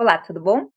Olá, tudo bom?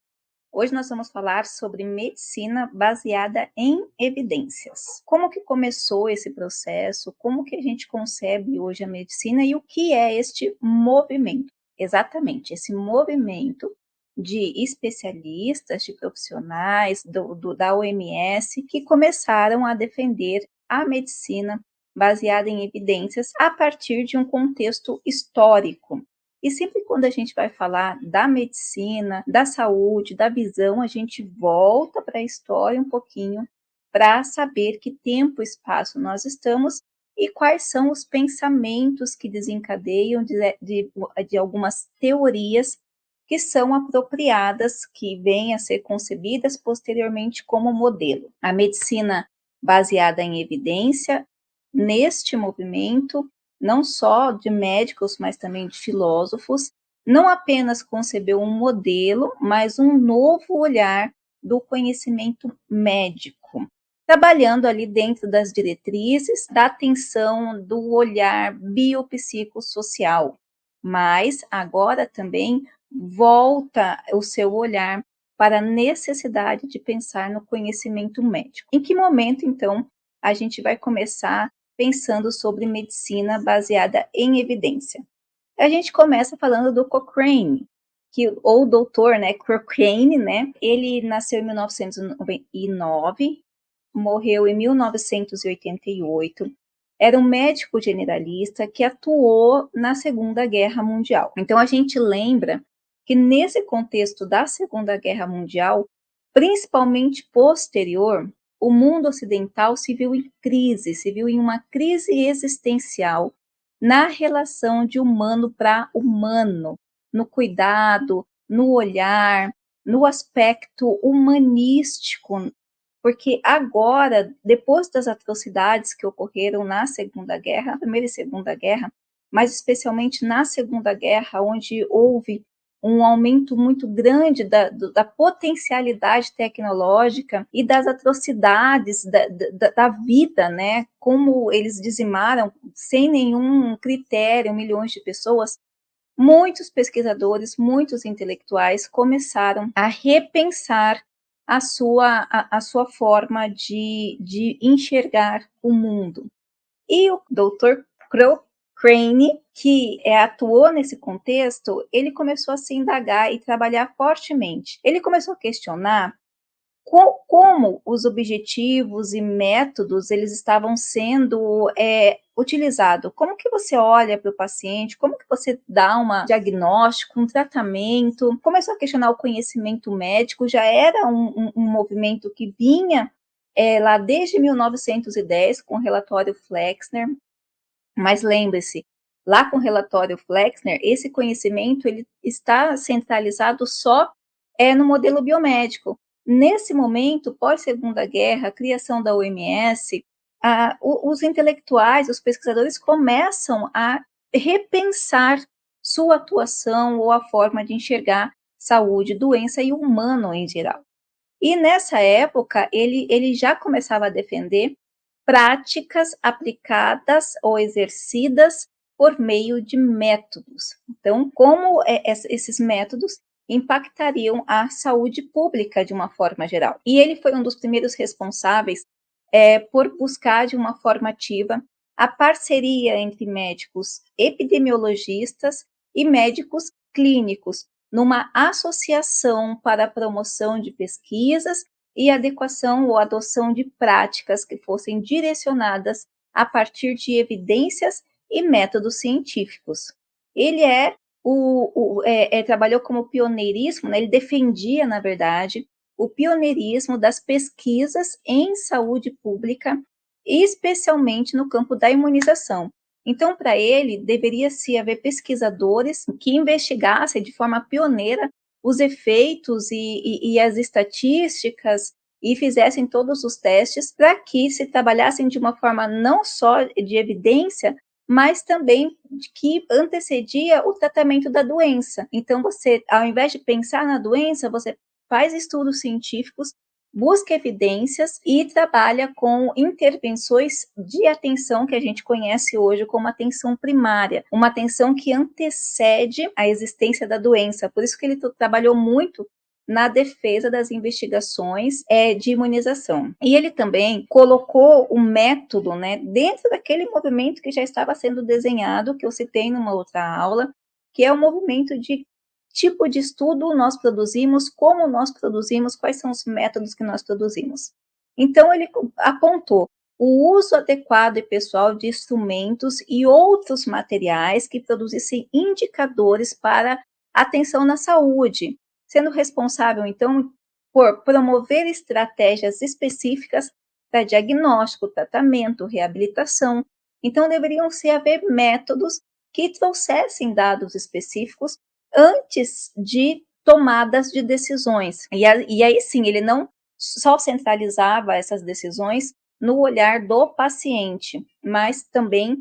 Hoje nós vamos falar sobre medicina baseada em evidências. Como que começou esse processo? Como que a gente concebe hoje a medicina e o que é este movimento? Exatamente, esse movimento de especialistas, de profissionais da OMS que começaram a defender a medicina baseada em evidências a partir de um contexto histórico. E sempre quando a gente vai falar da medicina, da saúde, da visão, a gente volta para a história um pouquinho para saber que tempo e espaço nós estamos e quais são os pensamentos que desencadeiam de algumas teorias que são apropriadas, que vêm a ser concebidas posteriormente como modelo. A medicina baseada em evidência, neste movimento, não só de médicos, mas também de filósofos, não apenas concebeu um modelo, mas um novo olhar do conhecimento médico, trabalhando ali dentro das diretrizes da atenção do olhar biopsicossocial, mas agora também volta o seu olhar para a necessidade de pensar no conhecimento médico. Em que momento, então, a gente vai começar pensando sobre medicina baseada em evidência? A gente começa falando do Cochrane, ou doutor, né, Cochrane, né? Ele nasceu em 1909, morreu em 1988. Era um médico generalista que atuou na Segunda Guerra Mundial. Então a gente lembra que nesse contexto da Segunda Guerra Mundial, principalmente posterior, o mundo ocidental se viu em crise, se viu em uma crise existencial na relação de humano para humano, no cuidado, no olhar, no aspecto humanístico, porque agora, depois das atrocidades que ocorreram na Segunda Guerra, na Primeira e Segunda Guerra, mas especialmente na Segunda Guerra, onde houve um aumento muito grande da potencialidade tecnológica e das atrocidades da vida, né? Como eles dizimaram, sem nenhum critério, milhões de pessoas. Muitos pesquisadores, muitos intelectuais começaram a repensar a sua forma de enxergar o mundo. E o Dr. Cochrane, que atuou nesse contexto, ele começou a se indagar e trabalhar fortemente. Ele começou a questionar como os objetivos e métodos eles estavam sendo utilizados. Como que você olha para o paciente, como que você dá um diagnóstico, um tratamento. Começou a questionar o conhecimento médico, já era um movimento que vinha lá desde 1910, com o relatório Flexner, mas lembre-se, lá com o relatório Flexner, esse conhecimento ele está centralizado só no modelo biomédico. Nesse momento, pós-Segunda Guerra, a criação da OMS, os intelectuais, os pesquisadores começam a repensar sua atuação ou a forma de enxergar saúde, doença e o humano em geral. E nessa época, ele já começava a defender práticas aplicadas ou exercidas por meio de métodos. Então, como esses métodos impactariam a saúde pública de uma forma geral. E ele foi um dos primeiros responsáveis por buscar de uma forma ativa a parceria entre médicos epidemiologistas e médicos clínicos, numa associação para a promoção de pesquisas e adequação ou adoção de práticas que fossem direcionadas a partir de evidências e métodos científicos. Ele trabalhou como pioneirismo, né? Ele defendia, na verdade, o pioneirismo das pesquisas em saúde pública, especialmente no campo da imunização. Então, para ele, deveria-se haver pesquisadores que investigassem de forma pioneira os efeitos e as estatísticas e fizessem todos os testes para que se trabalhassem de uma forma não só de evidência, mas também que antecedia o tratamento da doença. Então, você, ao invés de pensar na doença, você faz estudos científicos busca evidências e trabalha com intervenções de atenção que a gente conhece hoje como atenção primária, uma atenção que antecede a existência da doença. Por isso que ele trabalhou muito na defesa das investigações de imunização. E ele também colocou o método, né, dentro daquele movimento que já estava sendo desenhado, que eu citei numa outra aula, que é o movimento de tipo de estudo nós produzimos, como nós produzimos, quais são os métodos que nós produzimos. Então, ele apontou o uso adequado e pessoal de instrumentos e outros materiais que produzissem indicadores para atenção na saúde, sendo responsável, então, por promover estratégias específicas para diagnóstico, tratamento, reabilitação. Então, deveriam haver métodos que trouxessem dados específicos antes de tomadas de decisões. E aí sim, ele não só centralizava essas decisões no olhar do paciente, mas também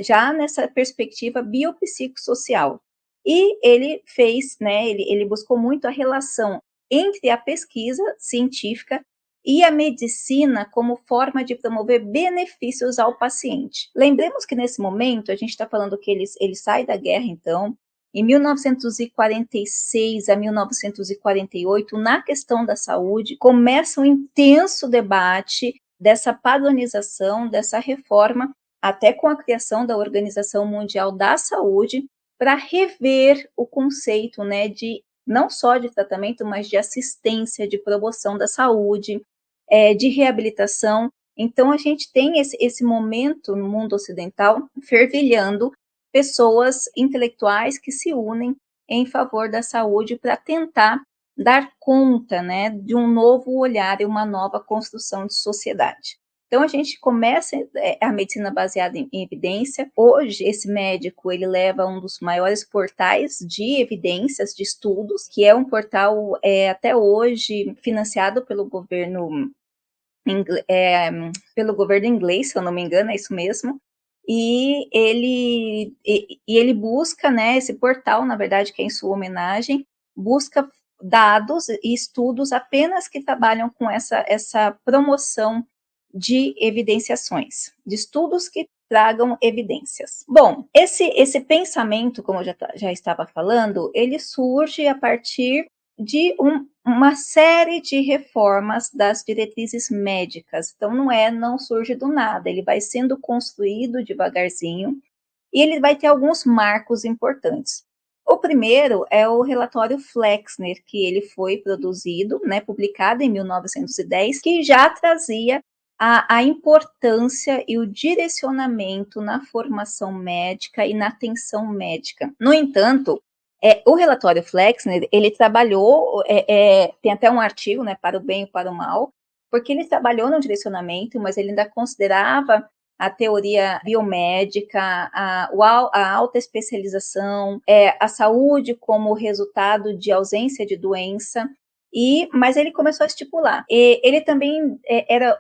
já nessa perspectiva biopsicossocial. E ele fez, né, ele buscou muito a relação entre a pesquisa científica e a medicina como forma de promover benefícios ao paciente. Lembremos que nesse momento, a gente está falando que ele sai da guerra, então, em 1946 a 1948, na questão da saúde, começa um intenso debate dessa padronização, dessa reforma, até com a criação da Organização Mundial da Saúde, para rever o conceito, né, de não só de tratamento, mas de assistência, de promoção da saúde, de reabilitação. Então, a gente tem esse momento no mundo ocidental fervilhando pessoas intelectuais que se unem em favor da saúde para tentar dar conta, né, de um novo olhar e uma nova construção de sociedade. Então, a gente começa a medicina baseada em evidência. Hoje, esse médico, ele leva um dos maiores portais de evidências, de estudos, que é um portal até hoje financiado pelo governo inglês, se eu não me engano, é isso mesmo. E ele busca, né, esse portal, na verdade, que é em sua homenagem, busca dados e estudos apenas que trabalham com essa promoção de evidenciações, de estudos que tragam evidências. Bom, esse pensamento, como eu já estava falando, ele surge a partir de uma série de reformas das diretrizes médicas. Então, não surge do nada, ele vai sendo construído devagarzinho e ele vai ter alguns marcos importantes. O primeiro é o relatório Flexner, que ele foi produzido, né, publicado em 1910, que já trazia a importância e o direcionamento na formação médica e na atenção médica. No entanto, o relatório Flexner, ele trabalhou, tem até um artigo, né, para o bem e para o mal, porque ele trabalhou no direcionamento, mas ele ainda considerava a teoria biomédica, a alta especialização, a saúde como resultado de ausência de doença, mas ele começou a estipular. Ele também era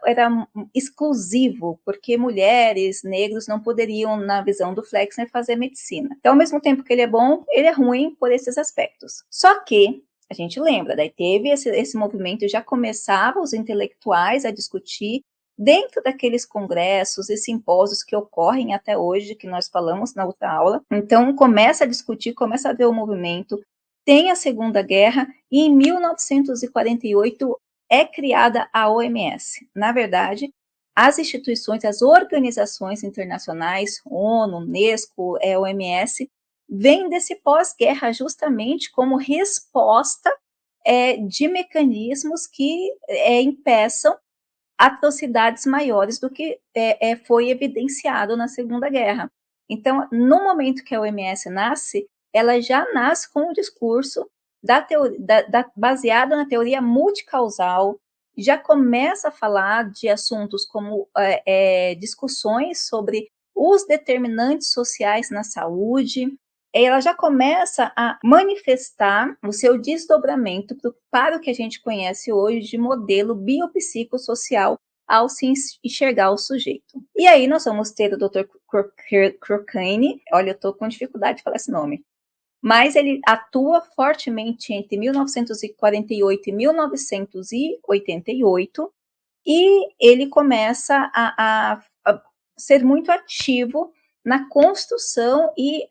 exclusivo, porque mulheres, negros não poderiam, na visão do Flexner, fazer medicina. Então, ao mesmo tempo que ele é bom, ele é ruim por esses aspectos. Só que a gente lembra, daí teve esse movimento, já começava os intelectuais a discutir dentro daqueles congressos e simpósios que ocorrem até hoje, que nós falamos na outra aula. Então, começa a discutir, começa a ver o movimento, tem a Segunda Guerra e em 1948 é criada a OMS. Na verdade, as instituições, as organizações internacionais, ONU, Unesco, OMS, vêm desse pós-guerra justamente como resposta de mecanismos que impeçam atrocidades maiores do que foi evidenciado na Segunda Guerra. Então, no momento que a OMS nasce, ela já nasce com um discurso baseado na teoria multicausal, já começa a falar de assuntos como discussões sobre os determinantes sociais na saúde, ela já começa a manifestar o seu desdobramento para o que a gente conhece hoje de modelo biopsicossocial ao se enxergar o sujeito. E aí nós vamos ter o Dr. Crocane, olha, eu estou com dificuldade de falar esse nome, mas ele atua fortemente entre 1948 e 1988, e ele começa a ser muito ativo na construção e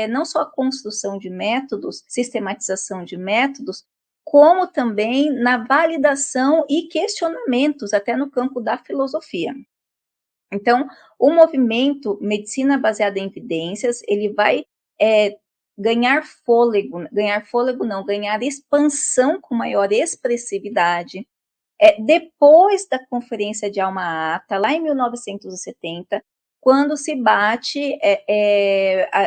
não só a construção de métodos, sistematização de métodos, como também na validação e questionamentos, até no campo da filosofia. Então, o movimento Medicina Baseada em Evidências, ele vai ganhar expansão com maior expressividade, depois da Conferência de Alma-Ata, lá em 1970, quando se bate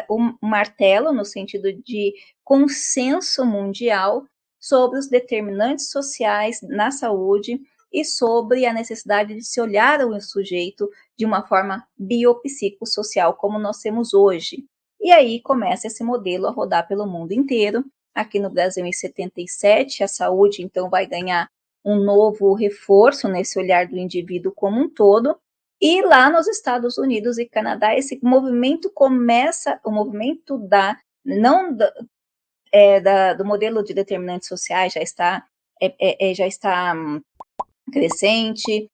o martelo, no sentido de consenso mundial, sobre os determinantes sociais na saúde e sobre a necessidade de se olhar o sujeito de uma forma biopsicossocial, como nós temos hoje. E aí começa esse modelo a rodar pelo mundo inteiro. Aqui no Brasil, em 77, a saúde, então, vai ganhar um novo reforço nesse olhar do indivíduo como um todo. E lá nos Estados Unidos e Canadá, esse movimento começa, o movimento do modelo de determinantes sociais já está crescente,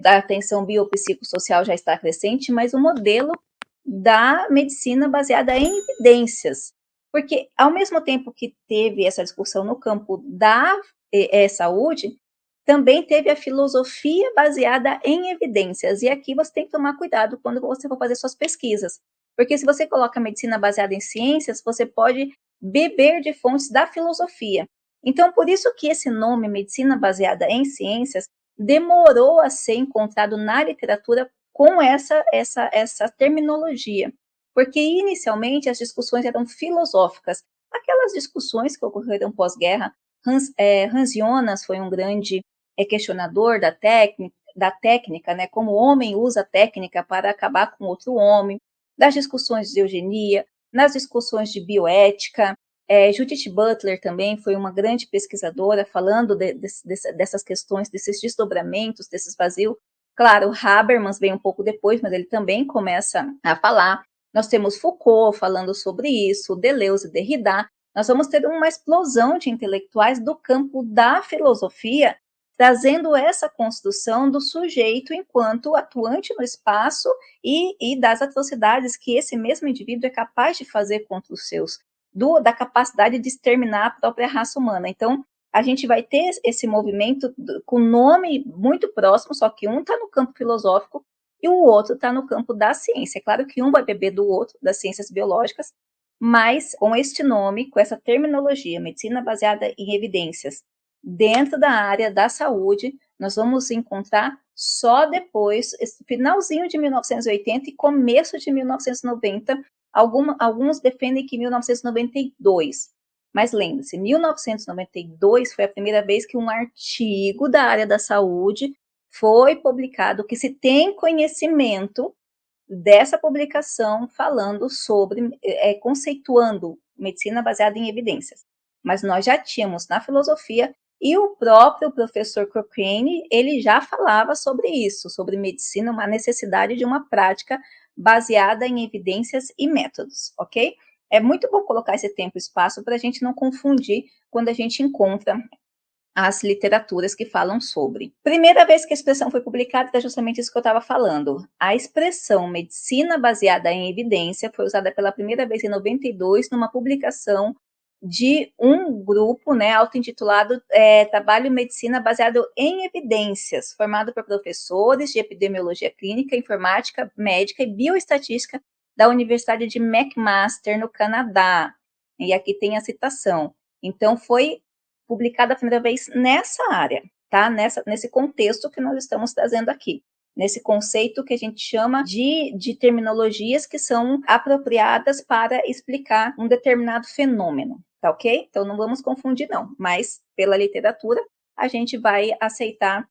da atenção biopsicossocial já está crescente, mas o modelo da medicina baseada em evidências. Porque, ao mesmo tempo que teve essa discussão no campo da saúde, também teve a filosofia baseada em evidências. E aqui você tem que tomar cuidado quando você for fazer suas pesquisas. Porque se você coloca medicina baseada em ciências, você pode beber de fontes da filosofia. Então, por isso que esse nome, medicina baseada em ciências, demorou a ser encontrado na literatura com essa terminologia. Porque, inicialmente, as discussões eram filosóficas. Aquelas discussões que ocorreram pós-guerra, Hans Jonas foi um grande questionador da técnica, né, como o homem usa a técnica para acabar com outro homem, das discussões de eugenia, nas discussões de bioética. Judith Butler também foi uma grande pesquisadora falando dessas questões, desses desdobramentos, desses vazios. Claro, Habermas veio um pouco depois, mas ele também começa a falar. Nós temos Foucault falando sobre isso, Deleuze e Derrida. Nós vamos ter uma explosão de intelectuais do campo da filosofia, trazendo essa construção do sujeito enquanto atuante no espaço e das atrocidades que esse mesmo indivíduo é capaz de fazer contra os seus, da capacidade de exterminar a própria raça humana. Então, a gente vai ter esse movimento com nome muito próximo, só que um está no campo filosófico e o outro está no campo da ciência. É claro que um vai beber do outro, das ciências biológicas, mas com este nome, com essa terminologia, medicina baseada em evidências, dentro da área da saúde, nós vamos encontrar só depois, finalzinho de 1980 e começo de 1990, alguns defendem que 1992, mas lembre-se, 1992 foi a primeira vez que um artigo da área da saúde foi publicado, que se tem conhecimento dessa publicação falando sobre, conceituando medicina baseada em evidências. Mas nós já tínhamos na filosofia, e o próprio professor Cochrane, ele já falava sobre isso, sobre medicina, uma necessidade de uma prática baseada em evidências e métodos, ok? É muito bom colocar esse tempo e espaço para a gente não confundir quando a gente encontra as literaturas que falam sobre. Primeira vez que a expressão foi publicada, é justamente isso que eu estava falando. A expressão medicina baseada em evidência foi usada pela primeira vez em 92, numa publicação de um grupo, né, auto-intitulado Trabalho Medicina Baseado em Evidências, formado por professores de epidemiologia clínica, informática, médica e bioestatística da Universidade de McMaster, no Canadá. E aqui tem a citação. Então, foi publicada a primeira vez nessa área, tá? Nesse contexto que nós estamos trazendo aqui, nesse conceito que a gente chama de terminologias que são apropriadas para explicar um determinado fenômeno, tá ok? Então não vamos confundir não, mas pela literatura a gente vai aceitar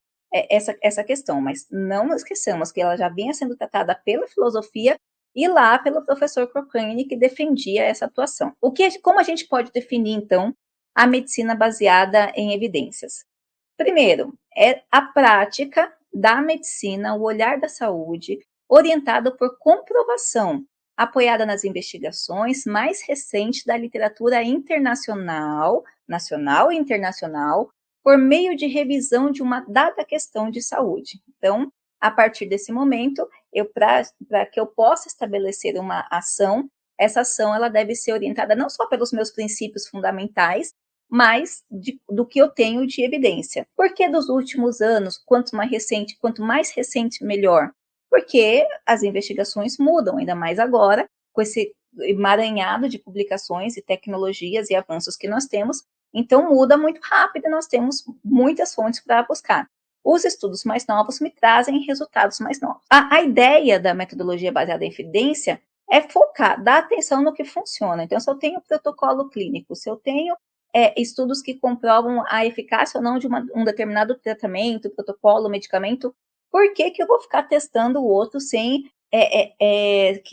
essa questão, mas não esqueçamos que ela já vinha sendo tratada pela filosofia e lá pelo professor Cochrane, que defendia essa atuação. Como a gente pode definir, então, a medicina baseada em evidências? Primeiro, é a prática da medicina, o olhar da saúde, orientado por comprovação apoiada nas investigações mais recentes da literatura internacional, nacional e internacional, por meio de revisão de uma dada questão de saúde. Então, a partir desse momento, para que eu possa estabelecer uma ação, essa ação ela deve ser orientada não só pelos meus princípios fundamentais, mas do que eu tenho de evidência. Por que dos últimos anos, quanto mais recente, melhor? Porque as investigações mudam, ainda mais agora, com esse emaranhado de publicações e tecnologias e avanços que nós temos, então muda muito rápido e nós temos muitas fontes para buscar. Os estudos mais novos me trazem resultados mais novos. A ideia da metodologia baseada em evidência é focar, dar atenção no que funciona. Então, se eu tenho protocolo clínico, se eu tenho estudos que comprovam a eficácia ou não de um determinado tratamento, protocolo, medicamento, por que eu vou ficar testando o outro sem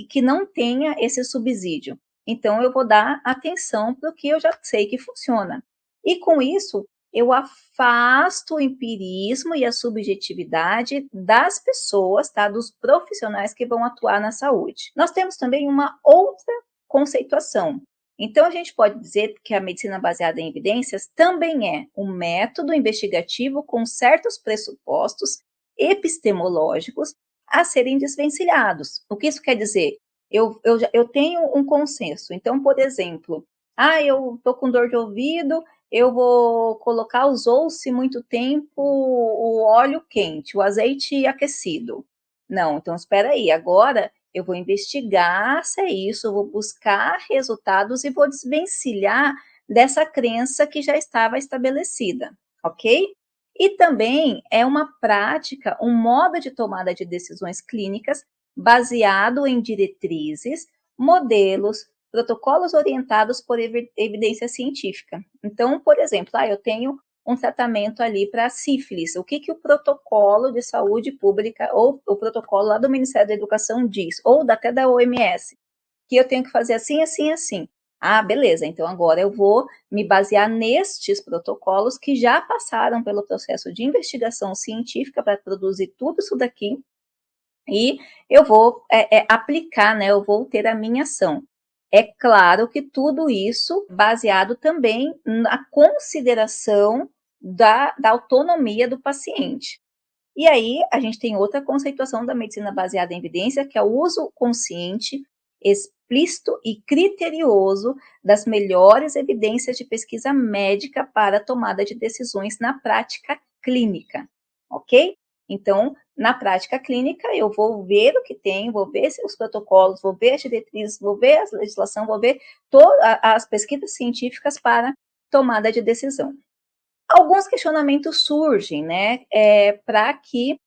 que não tenha esse subsídio? Então, eu vou dar atenção para o que eu já sei que funciona. E com isso, eu afasto o empirismo e a subjetividade das pessoas, tá? Dos profissionais que vão atuar na saúde. Nós temos também uma outra conceituação. Então, a gente pode dizer que a medicina baseada em evidências também é um método investigativo com certos pressupostos epistemológicos a serem desvencilhados. O que isso quer dizer? Eu tenho um consenso. Então, por exemplo, eu estou com dor de ouvido, eu vou colocar, usou-se muito tempo o óleo quente, o azeite aquecido. Não, então espera aí, agora eu vou investigar se é isso, eu vou buscar resultados e vou desvencilhar dessa crença que já estava estabelecida, ok? E também é uma prática, um modo de tomada de decisões clínicas baseado em diretrizes, modelos, protocolos orientados por evidência científica. Então, por exemplo, eu tenho um tratamento ali para sífilis. O que o protocolo de saúde pública ou o protocolo lá do Ministério da Educação diz, ou até da OMS, que eu tenho que fazer assim, assim, assim. Beleza, então agora eu vou me basear nestes protocolos que já passaram pelo processo de investigação científica para produzir tudo isso daqui e eu vou aplicar, né? Eu vou ter a minha ação. É claro que tudo isso baseado também na consideração da autonomia do paciente. E aí, a gente tem outra conceituação da medicina baseada em evidência, que é o uso consciente, explícito e criterioso das melhores evidências de pesquisa médica para a tomada de decisões na prática clínica, ok? Então, na prática clínica, eu vou ver o que tem, vou ver os protocolos, vou ver as diretrizes, vou ver a legislação, vou ver todas as pesquisas científicas para tomada de decisão. Alguns questionamentos surgem, né, para que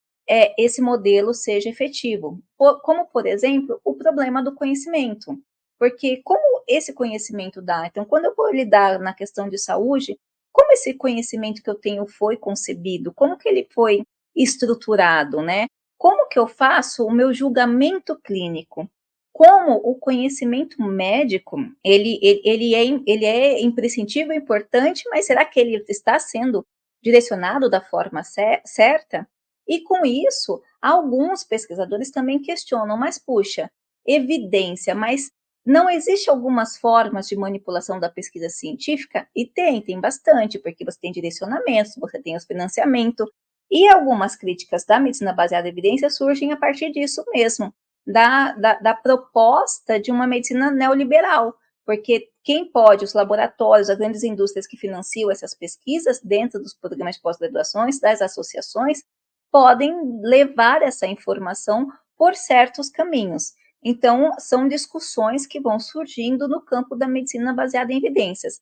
esse modelo seja efetivo, como, por exemplo, o problema do conhecimento, porque como esse conhecimento dá? Então, quando eu vou lidar na questão de saúde, como esse conhecimento que eu tenho foi concebido? Como que ele foi estruturado, né? Como que eu faço o meu julgamento clínico? Como o conhecimento médico, ele é imprescindível, importante, mas será que ele está sendo direcionado da forma certa? E com isso, alguns pesquisadores também questionam, mas puxa, evidência, mas não existe algumas formas de manipulação da pesquisa científica? E tem bastante, porque você tem direcionamentos, você tem os financiamento, e algumas críticas da medicina baseada em evidência surgem a partir disso mesmo, da proposta de uma medicina neoliberal, porque quem pode, os laboratórios, as grandes indústrias que financiam essas pesquisas dentro dos programas de pós-graduações, das associações, podem levar essa informação por certos caminhos. Então, são discussões que vão surgindo no campo da medicina baseada em evidências.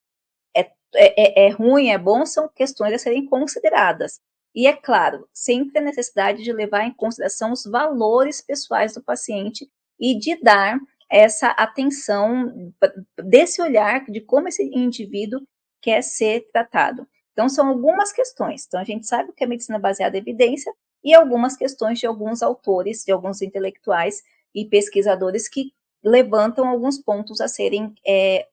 É ruim, é bom, são questões a serem consideradas. E, é claro, sempre a necessidade de levar em consideração os valores pessoais do paciente e de dar essa atenção, desse olhar de como esse indivíduo quer ser tratado. Então, são algumas questões. Então, a gente sabe que a medicina baseada em evidência e algumas questões de alguns autores, de alguns intelectuais e pesquisadores que levantam alguns pontos a serem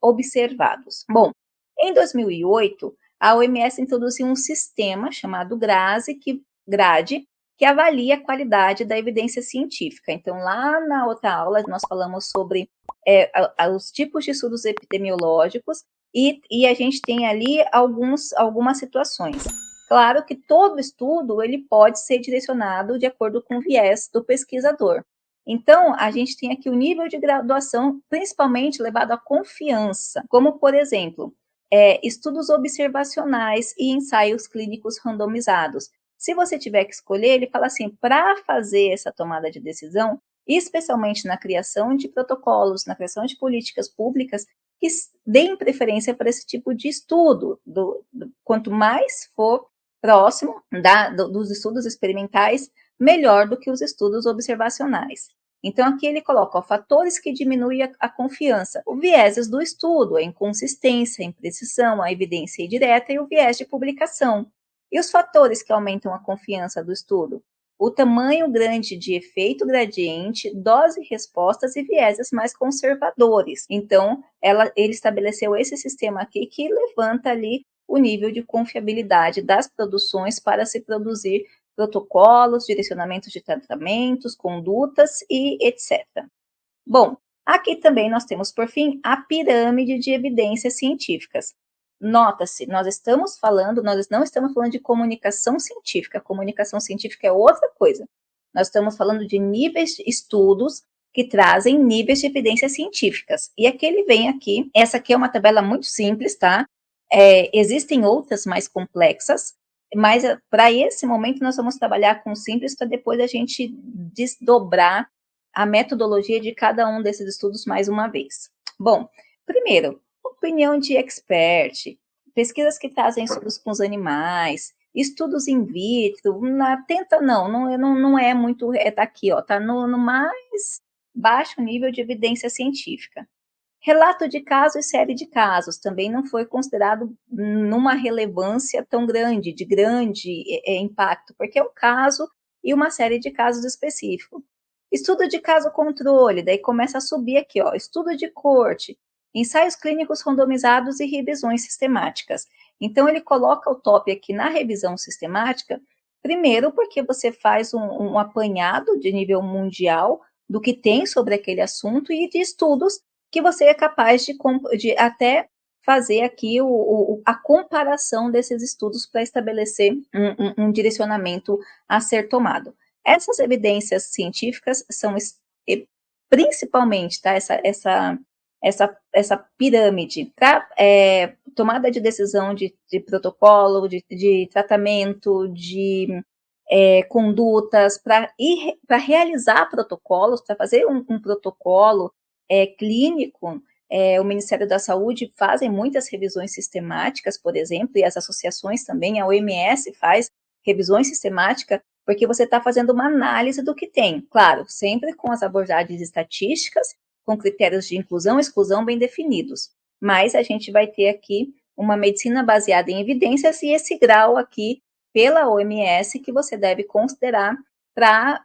observados. Bom, em 2008, a OMS introduziu um sistema chamado GRADE, que avalia a qualidade da evidência científica. Então, lá na outra aula, nós falamos sobre os tipos de estudos epidemiológicos e a gente tem ali algumas situações. Claro que todo estudo ele pode ser direcionado de acordo com o viés do pesquisador. Então, a gente tem aqui o nível de graduação, principalmente levado à confiança, como, por exemplo, estudos observacionais e ensaios clínicos randomizados. Se você tiver que escolher, ele fala assim, para fazer essa tomada de decisão, especialmente na criação de protocolos, na criação de políticas públicas, que deem preferência para esse tipo de estudo. Quanto mais for próximo dos estudos experimentais, melhor do que os estudos observacionais. Então, aqui ele coloca fatores que diminuem a confiança, o vieses do estudo, a inconsistência, a imprecisão, a evidência indireta e o viés de publicação. E os fatores que aumentam a confiança do estudo? O tamanho grande de efeito gradiente, dose respostas e vieses mais conservadores. Então, ele estabeleceu esse sistema aqui que levanta ali o nível de confiabilidade das produções para se produzir protocolos, direcionamentos de tratamentos, condutas e etc. Bom, aqui também nós temos, por fim, a pirâmide de evidências científicas. Nota-se, nós não estamos falando de comunicação científica. Comunicação científica é outra coisa. Nós estamos falando de níveis de estudos que trazem níveis de evidências científicas. E aqui ele vem aqui, essa aqui é uma tabela muito simples, tá? Existem outras mais complexas, mas para esse momento nós vamos trabalhar com simples para depois a gente desdobrar a metodologia de cada um desses estudos mais uma vez. Bom, primeiro, opinião de expert, pesquisas que trazem estudos com os animais, estudos in vitro, não é muito, tá aqui, ó, tá no mais baixo nível de evidência científica. Relato de caso e série de casos também não foi considerado numa relevância tão grande, de grande impacto, porque é um caso e uma série de casos específicos. Estudo de caso controle, daí começa a subir aqui, ó, estudo de corte, ensaios clínicos randomizados e revisões sistemáticas. Então, ele coloca o top aqui na revisão sistemática, primeiro porque você faz um apanhado de nível mundial do que tem sobre aquele assunto e de estudos que você é capaz de até fazer aqui a comparação desses estudos para estabelecer um direcionamento a ser tomado. Essas evidências científicas são principalmente, tá, essa pirâmide para tomada de decisão de protocolo, de tratamento, de condutas, para realizar protocolos, para fazer um protocolo clínico. O Ministério da Saúde fazem muitas revisões sistemáticas, por exemplo, e as associações também, a OMS faz revisões sistemáticas, porque você está fazendo uma análise do que tem. Claro, sempre com as abordagens estatísticas, com critérios de inclusão e exclusão bem definidos. Mas a gente vai ter aqui uma medicina baseada em evidências e esse grau aqui pela OMS que você deve considerar para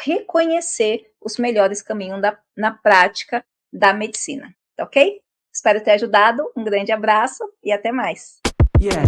reconhecer os melhores caminhos na prática da medicina, tá ok? Espero ter ajudado, um grande abraço e até mais. Yeah.